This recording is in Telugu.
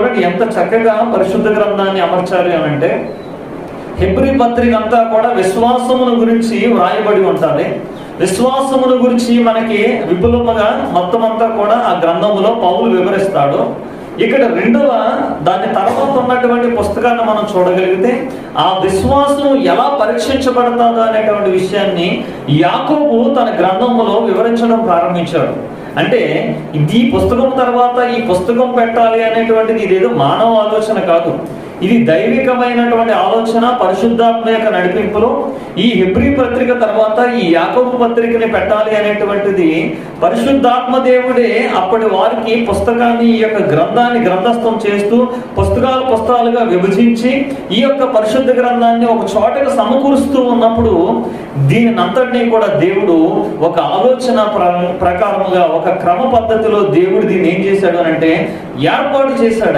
ఎంత చక్కగా పరిశుద్ధ గ్రంథాన్ని అమర్చాలి అని అంటే, హెబ్రీ పత్రిక అంతా కూడా విశ్వాసమును గురించి వ్రాయబడి ఉంటుంది. విశ్వాసమును గురించి మనకి విపులముగా మొత్తం అంతా కూడా ఆ గ్రంథములో పౌలు వివరిస్తాడు. ఇక్కడ రెండవ దాని తర్వాత ఉన్నటువంటి పుస్తకాన్ని మనం చూడగలిగితే ఆ విశ్వాసం ఎలా పరీక్షించబడతాదో అనేటువంటి విషయాన్ని యాకోబు తన గ్రంథములో వివరించడం ప్రారంభించాడు. అంటే ఈ పుస్తకం తర్వాత ఈ పుస్తకం పెట్టాలి అనేటువంటిది ఇదేదో మానవ ఆలోచన కాదు. ఇది దైవికమైనటువంటి ఆలోచన, పరిశుద్ధాత్మ యొక్క నడిపింపులో ఈ హెబ్రీ పత్రిక తర్వాత ఈ యాకోబు పత్రికని పెట్టాలి అనేటువంటిది పరిశుద్ధాత్మ దేవుడే అప్పటి వారికి పుస్తకాన్ని, ఈ యొక్క గ్రంథాన్ని గ్రంథస్థం చేస్తూ పుస్తకాలుగా విభజించి ఈ యొక్క పరిశుద్ధ గ్రంథాన్ని ఒక చోటగా సమకూరుస్తూ ఉన్నప్పుడు దీనిని అంతటినీ కూడా దేవుడు ఒక ఆలోచన ప్రకారముగా, ఒక క్రమ పద్ధతిలో దేవుడు దీన్ని ఏం చేశాడు అని అంటే ఏర్పాటు చేశాడు.